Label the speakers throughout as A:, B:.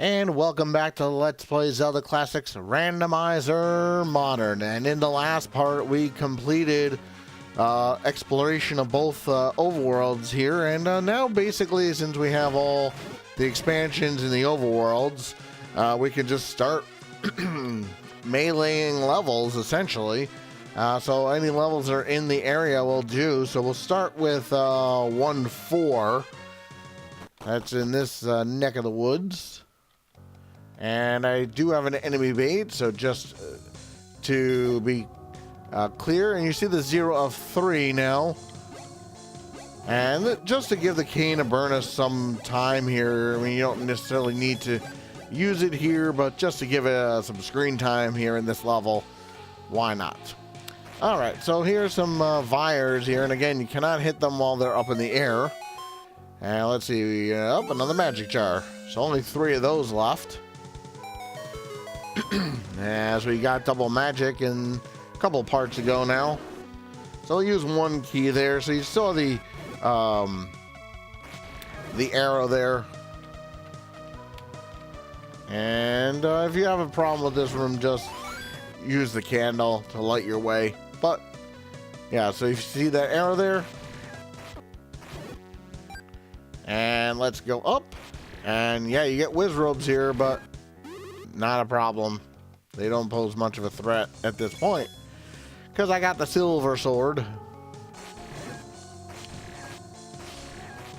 A: And welcome back to Let's Play Zelda Classics Randomizer Modern. And in the last part, we completed exploration of both overworlds here. And now, basically, since we have all the expansions in the overworlds, we can just start meleeing levels, essentially. So any levels that are in the area will do. So we'll start with 1-4. That's in this neck of the woods. And I do have an enemy bait, so just to be clear, and you see the 0 of 3 now. And just to give the cane a burn us some time here, I mean, you don't necessarily need to use it here, but just to give it some screen time here in this level, why not? Alright, so here's some Vires here, and again, you cannot hit them while they're up in the air. And let's see, another magic jar. So only 3 of those left. As we got double magic and a couple parts to go now. So we'll use one key there. So you saw the arrow there. And if you have a problem with this room, just use the candle to light your way. But yeah, so you see that arrow there? And let's go up. And yeah, you get whiz robes here, but not a problem. They don't pose much of a threat at this point, because I got the silver sword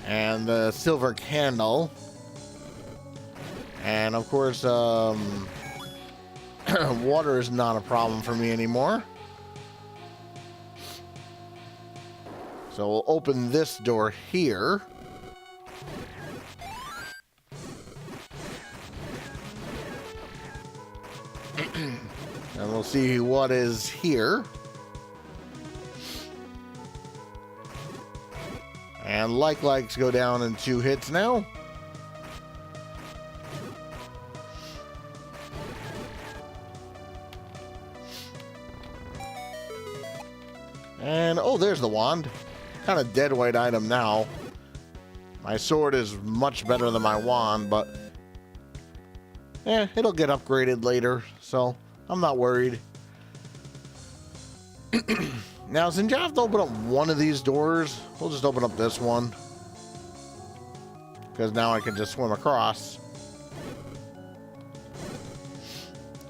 A: and the silver candle, and of course water is not a problem for me anymore. So we'll open this door here. And we'll see what is here. And likes go down in 2 hits now. And oh, there's the wand. Kind of dead weight item now. My sword is much better than my wand, but it'll get upgraded later, so I'm not worried. Now, since you have to open up one of these doors, we'll just open up this one, because now I can just swim across.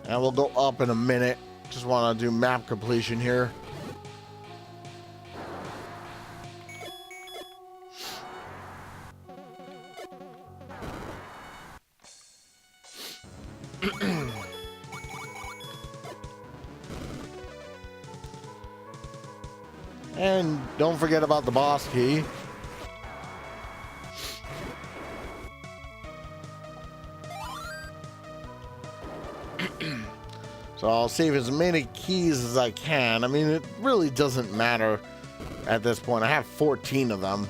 A: And we'll go up in a minute. Just want to do map completion here. And don't forget about the boss key. So I'll save as many keys as I can. I mean, it really doesn't matter at this point. I have 14 of them.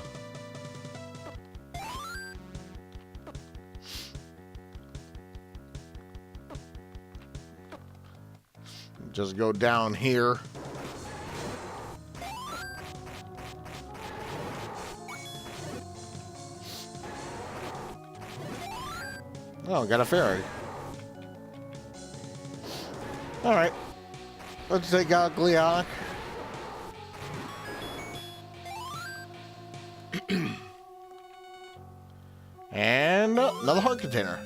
A: Just go down here. Oh, got a fairy. Alright. Let's take out Gliok. And another heart container.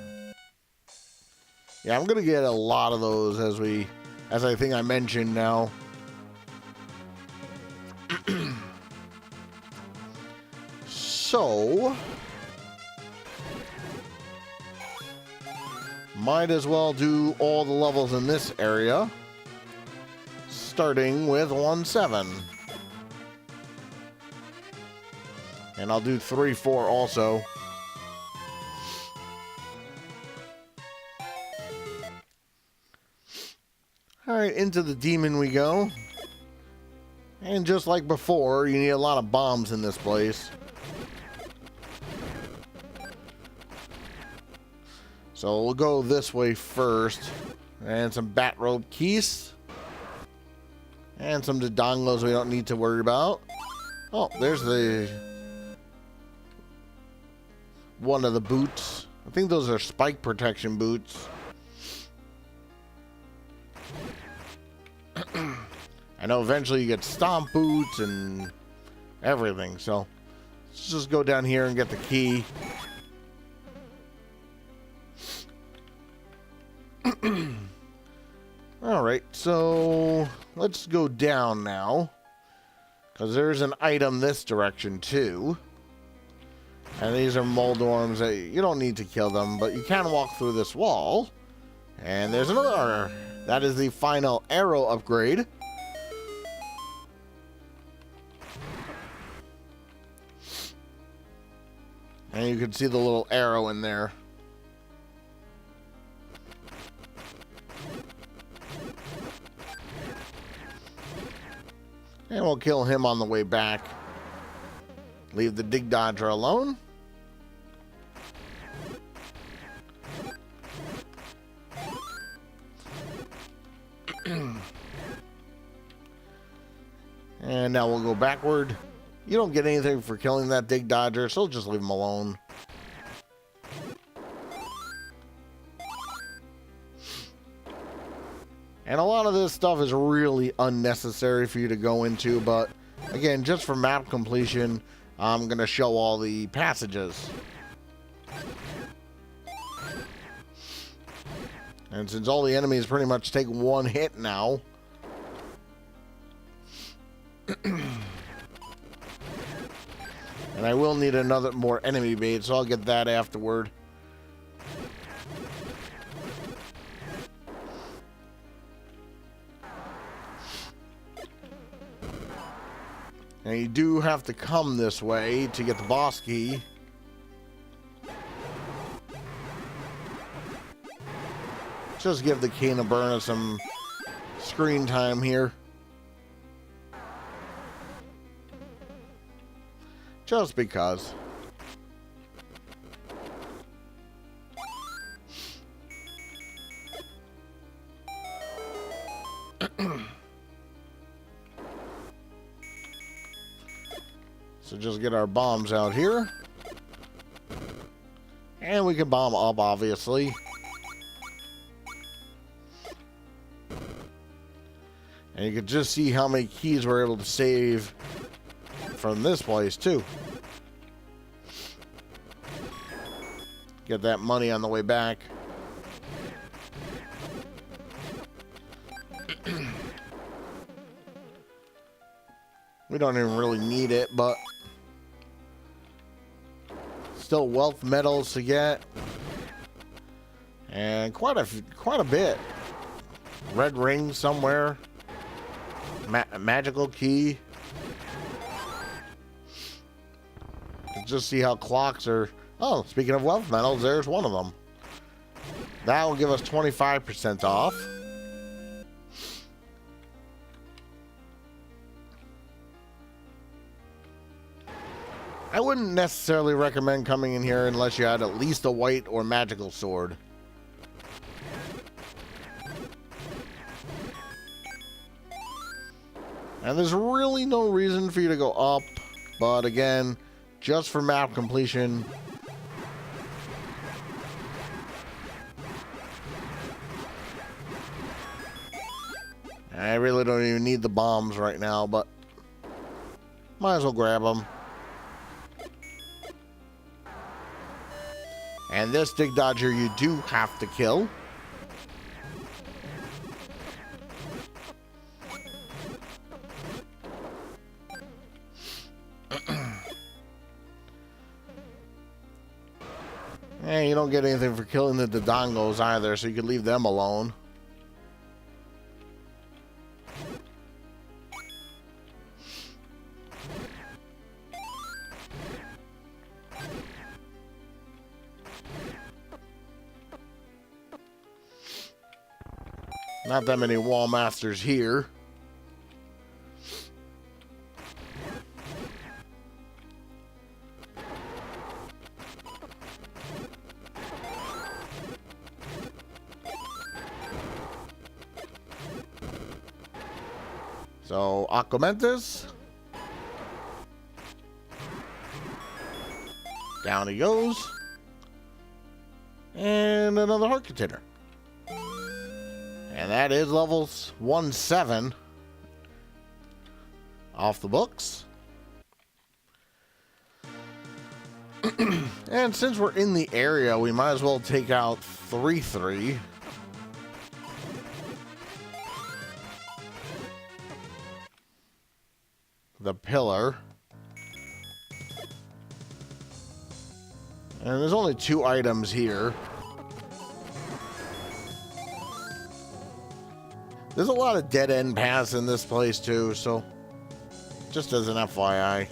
A: Yeah, I'm gonna get a lot of those as I think I mentioned now. So might as well do all the levels in this area, starting with 1-7. And I'll do 3-4 also. Alright, into the demon we go. And just like before, you need a lot of bombs in this place. So we'll go this way first. And some bat rope keys. And some dodongos we don't need to worry about. Oh, there's the one of the boots. I think those are spike protection boots. I know eventually you get stomp boots and everything, so let's just go down here and get the key. Alright, so let's go down now, because there's an item this direction too. And these are Moldorms. You don't need to kill them, but you can walk through this wall. And there's another. That is the final arrow upgrade. And you can see the little arrow in there. And we'll kill him on the way back. Leave the Dig Dodger alone. And now we'll go backward. You don't get anything for killing that Dig Dodger, so just leave him alone. And a lot of this stuff is really unnecessary for you to go into, but again, just for map completion, I'm going to show all the passages. And since all the enemies pretty much take one hit now, and I will need another more enemy bait, so I'll get that afterward. And you do have to come this way to get the boss key. Just give the King of Burna some screen time here. Just because. So just get our bombs out here. And we can bomb up, obviously. And you can just see how many keys we're able to save from this place, too. Get that money on the way back. We don't even really need it, but still wealth medals to get. And quite a bit. Red ring somewhere. Magical key. Just see how clocks are. Oh, speaking of wealth medals, there's one of them. That will give us 25% off. I wouldn't necessarily recommend coming in here unless you had at least a white or magical sword. And there's really no reason for you to go up, but again, just for map completion. I really don't even need the bombs right now, but might as well grab them. And this Dig Dodger you do have to kill. And you don't get anything for killing the Dodongos either, so you can leave them alone. Not that many wall masters here. So, Aquamentus. Down he goes. And another heart container. And that is levels 1-7 off the books. And since we're in the area, we might as well take out 3-3. The pillar. And there's only 2 items here. There's a lot of dead-end paths in this place, too, so just as an FYI.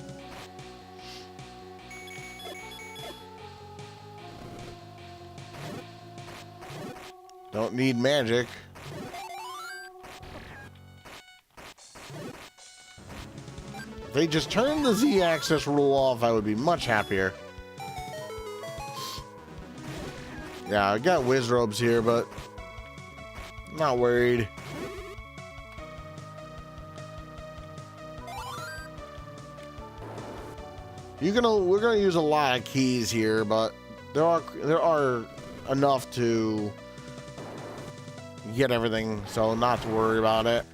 A: Don't need magic. If they just turned the Z-axis rule off, I would be much happier. Yeah, I got whiz robes here, but not worried. We're gonna use a lot of keys here, but there are enough to get everything, so not to worry about it.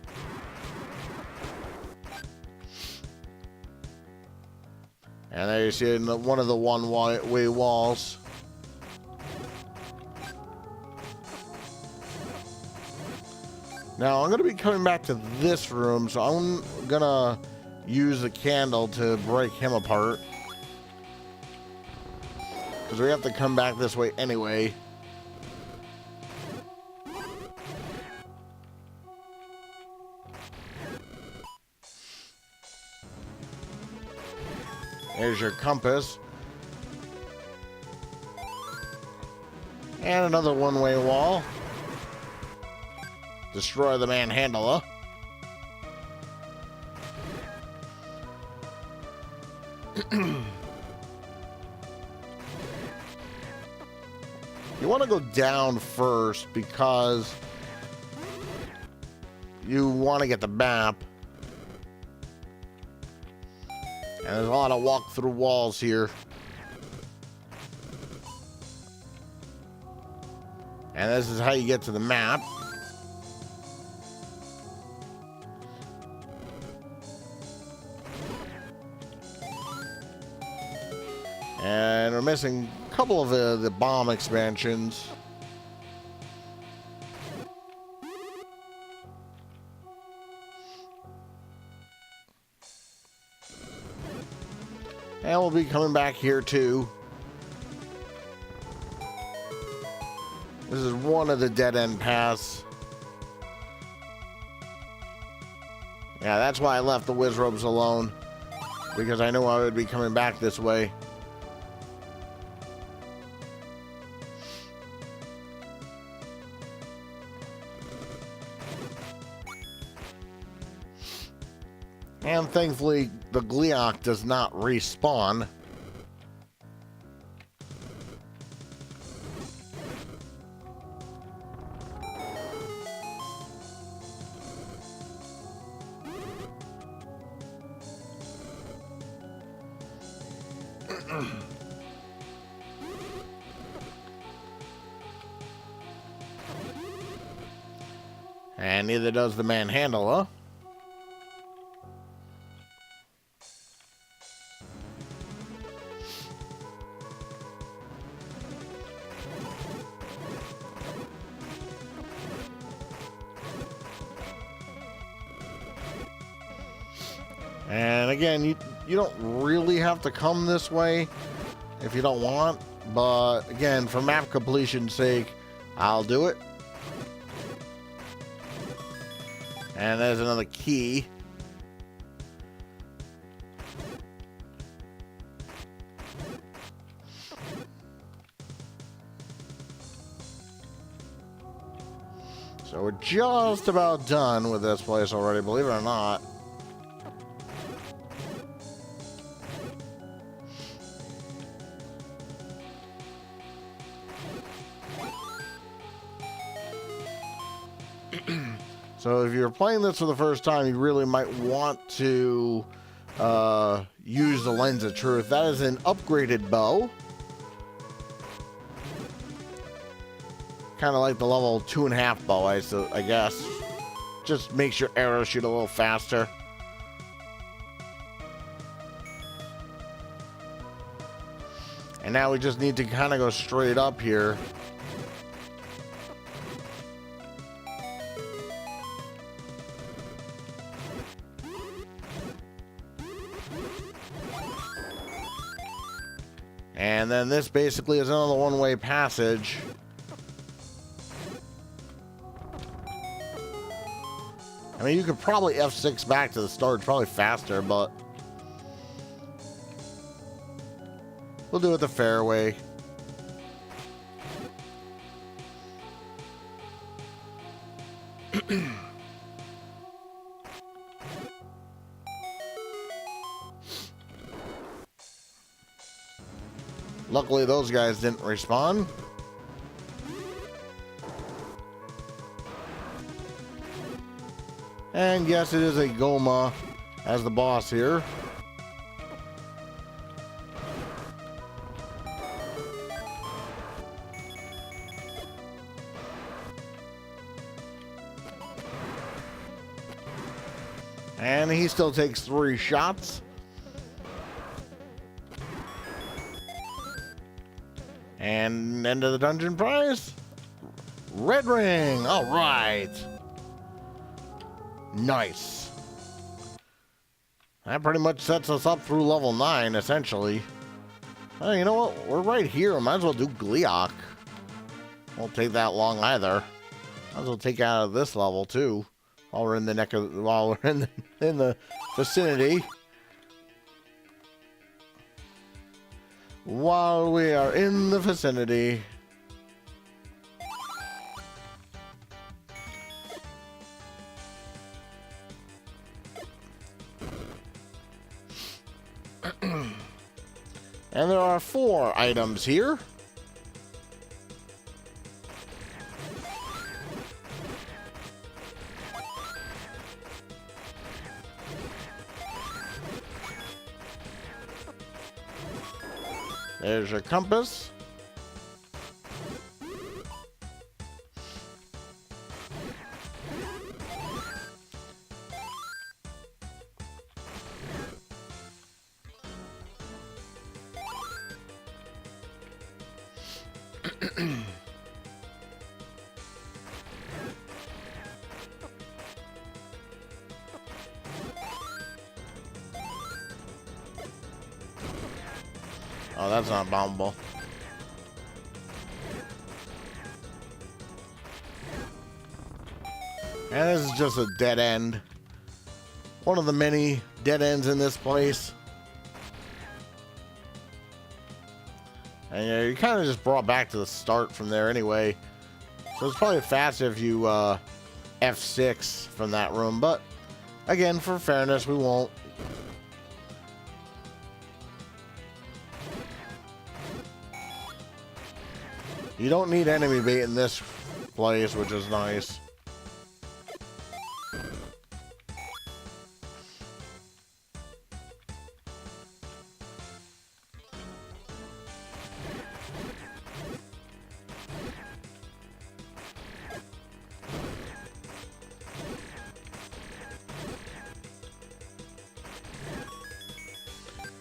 A: And there you see one of the one-way walls. Now I'm gonna be coming back to this room, so I'm gonna use the candle to break him apart. Because we have to come back this way anyway. There's your compass. And another one-way wall. Destroy the manhandler. You want to go down first because you want to get the map. And there's a lot of walk-through walls here. And this is how you get to the map. And we're missing a couple of the bomb expansions. And we'll be coming back here too. This is one of the dead-end paths. Yeah, that's why I left the whiz robes alone. Because I knew I would be coming back this way. And thankfully, the Gleeok does not respawn. And neither does the manhandler. And again, you don't really have to come this way if you don't want, but again, for map completion's sake, I'll do it. And there's another key. So we're just about done with this place already, believe it or not. So if you're playing this for the first time, you really might want to use the Lens of Truth. That is an upgraded bow. kind of like the level 2.5 bow, I guess. Just makes your arrows shoot a little faster. And now we just need to kind of go straight up here. And then this basically is another one-way passage. I mean, you could probably F6 back to the start. It's probably faster, but we'll do it the fair way. Luckily, those guys didn't respawn. And yes, it is a Goma as the boss here. And he still takes 3 shots. And end of the dungeon prize. Red ring. All right. Nice. That pretty much sets us up through level 9, essentially. Oh, you know what? We're right here. Might as well do Gleeok. Won't take that long either. Might as well take out of this level too. While we're in the in the vicinity. While we are in the vicinity. And there are 4 items here. There's your compass. Oh, that's not bombable. And this is just a dead end. One of the many dead ends in this place. And you're kind of just brought back to the start from there anyway. So it's probably faster if you F6 from that room. But again, for fairness, we won't. You don't need enemy bait in this place, which is nice.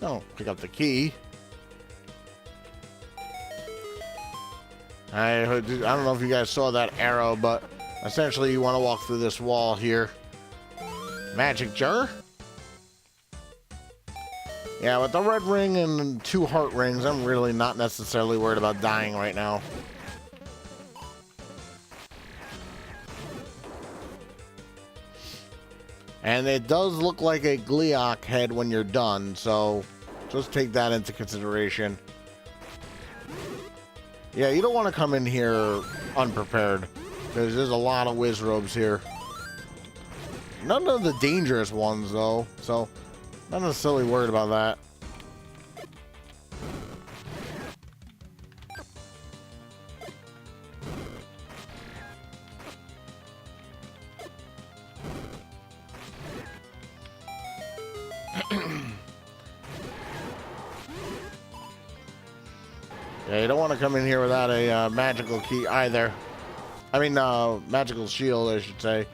A: Oh, pick up the key. I don't know if you guys saw that arrow, but essentially you want to walk through this wall here. Magic jar. Yeah, with the red ring and 2 heart rings, I'm really not necessarily worried about dying right now. And it does look like a Gleeok head when you're done, so just take that into consideration. Yeah, you don't want to come in here unprepared, because there's a lot of whiz robes here. None of the dangerous ones, though, so not necessarily worried about that. Yeah, you don't want to come in here without a magical key either. I mean, magical shield, I should say.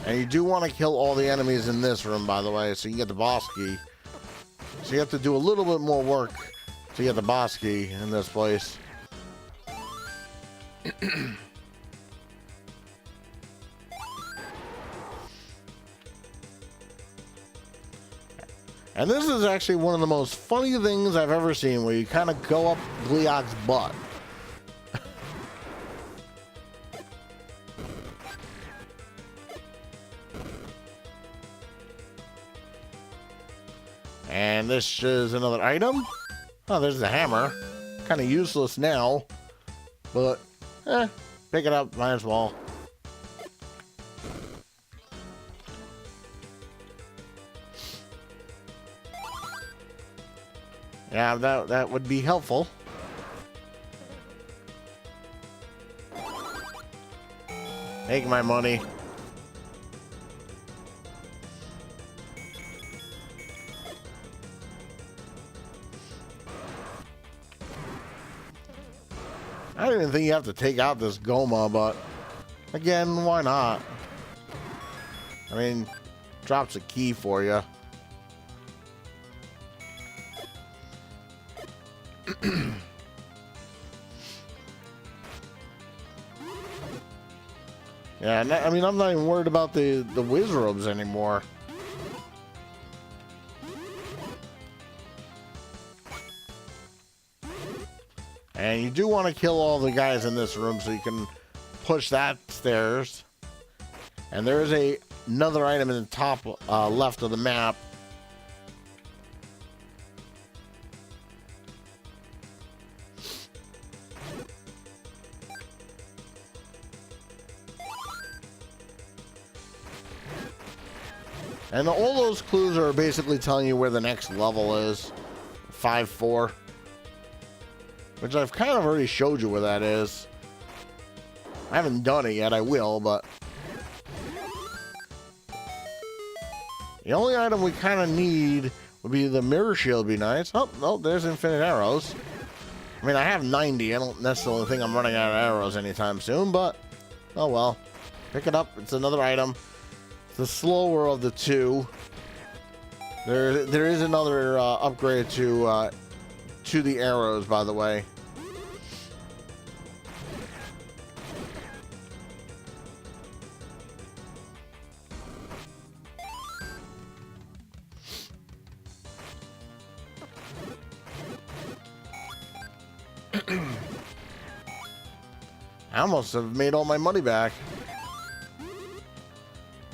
A: And you do want to kill all the enemies in this room, by the way, so you can get the boss key. So you have to do a little bit more work to get the boss key in this place. And this is actually one of the most funny things I've ever seen, where you kind of go up Gleeok's butt. And this is another item. Oh, there's the hammer. Kind of useless now, but pick it up, might as well. Yeah, that would be helpful. Take my money. I don't even think you have to take out this Goma, but again, why not? I mean, drops a key for you. Yeah, I mean, I'm not even worried about the whiz robes anymore. And you do want to kill all the guys in this room so you can push that stairs. And there is another item in the top left of the map. And all those clues are basically telling you where the next level is. 5-4. Which I've kind of already showed you where that is. I haven't done it yet, I will, but... The only item we kind of need would be the mirror shield, be nice. Oh, no, there's infinite arrows. I mean, I have 90. I don't necessarily think I'm running out of arrows anytime soon, but... Oh well. Pick it up, it's another item. It's the slower of the two. There is another upgrade to the arrows, by the way. I almost have made all my money back.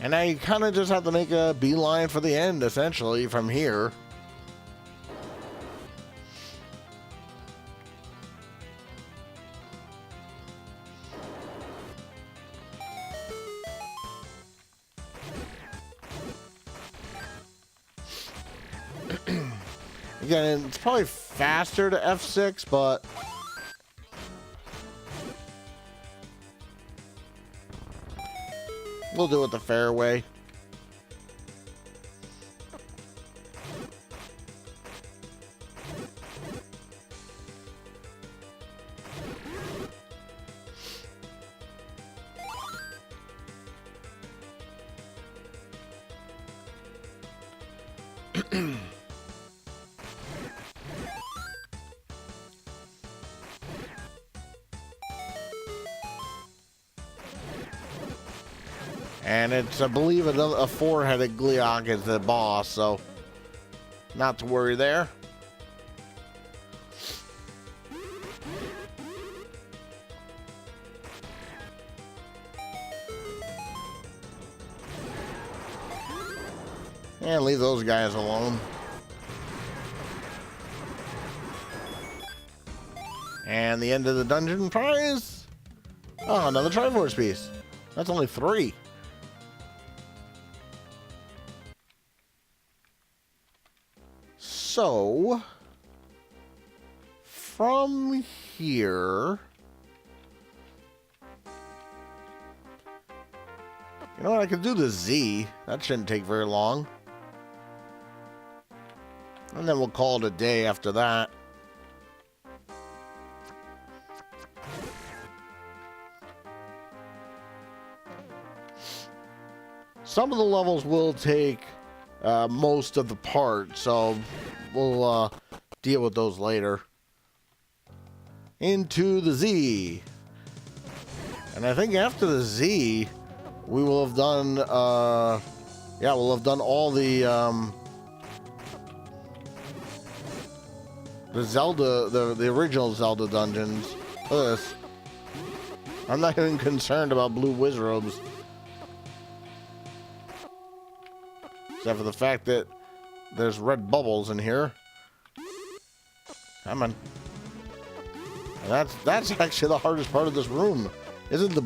A: And now you kind of just have to make a beeline for the end, essentially, from here. Again, it's probably faster to F6, but... we'll do it the fair way. And it's, I believe, a four-headed Gleeok is the boss, so not to worry there. And leave those guys alone. And the end of the dungeon prize. Oh, another Triforce piece. That's only 3. So, from here, you know what, I could do the Z. That shouldn't take very long. And then we'll call it a day after that. some of the levels will take most of the part, so we'll deal with those later. Into the Z. And I think after the Z, we will have done, yeah, we'll have done all the Zelda, the original Zelda dungeons. Look at this. I'm not even concerned about blue Wizrobes. Except for the fact that there's red bubbles in here. Come on. And that's actually the hardest part of this room. Isn't the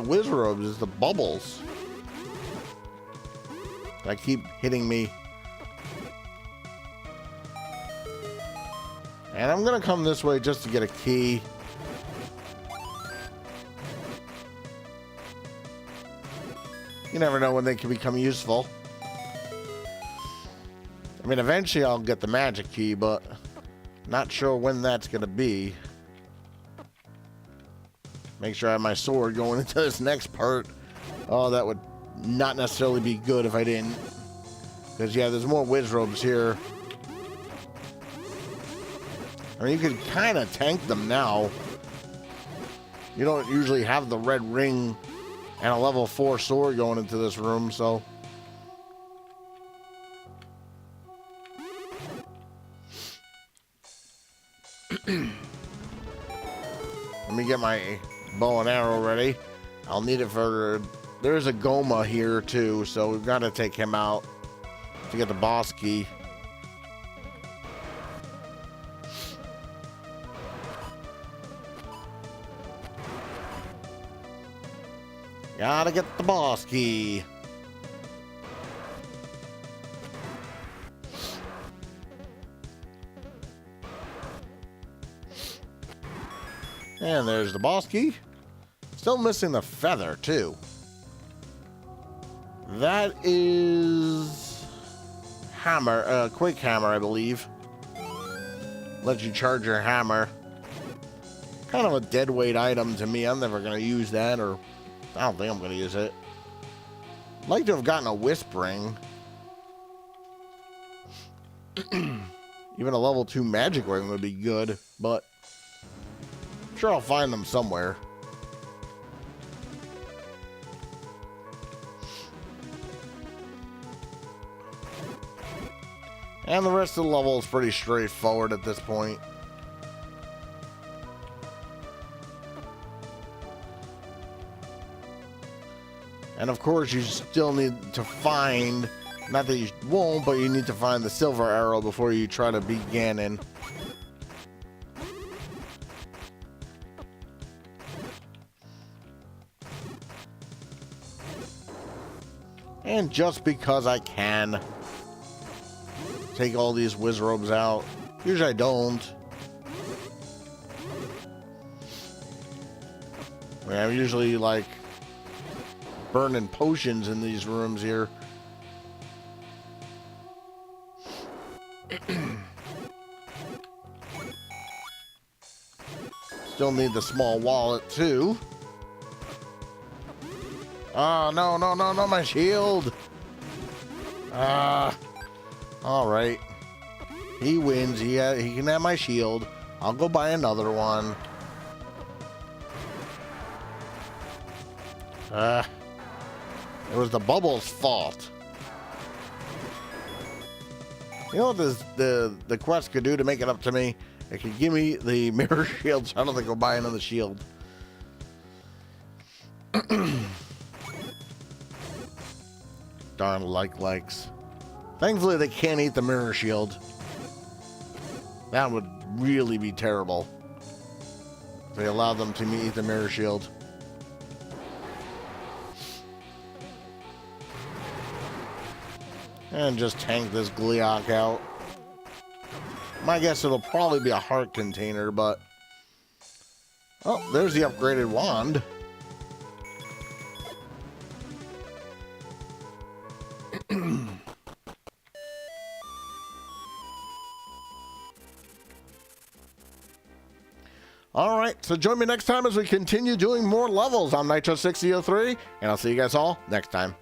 A: Wizrobes, it's the bubbles that keep hitting me. And I'm gonna come this way just to get a key. You never know when they can become useful. I mean, eventually I'll get the magic key, but not sure when that's gonna be. Make sure I have my sword going into this next part. Oh, that would not necessarily be good if I didn't. Because, yeah, there's more Wizrobes here. I mean, you can kind of tank them now. You don't usually have the red ring and a level 4 sword going into this room, so... Let me get my bow and arrow ready. I'll need it for... There's a Goma here, too, so we've got to take him out to get the boss key. Gotta get the boss key. And there's the boss key. Still missing the feather, too. That is... Hammer, quick hammer, I believe. Lets you charge your hammer. Kind of a dead weight item to me. I'm never going to use that, or... I don't think I'm going to use it. I'd like to have gotten a Whispering. Even a level 2 magic ring would be good, but I'm sure I'll find them somewhere. And the rest of the level is pretty straightforward at this point. And of course, you still need to find, not that you won't, but you need to find the silver arrow before you try to beat Ganon. And just because I can take all these Wizrobes out. Usually I don't. I mean, I'm usually like burning potions in these rooms here. Still need the small wallet too. Oh, no, no, no, no, my shield. All right. He wins. He can have my shield. I'll go buy another one. It was the bubbles' fault. You know what the quest could do to make it up to me? It could give me the mirror shield, so I don't have to go buy another shield. Darn likes. Thankfully, they can't eat the mirror shield. That would really be terrible if they allowed them to eat the mirror shield. And just tank this Gleeok out. My guess it'll probably be a heart container, but... Oh, there's the upgraded wand. Alright, so join me next time as we continue doing more levels on Nitro 6003, and I'll see you guys all next time.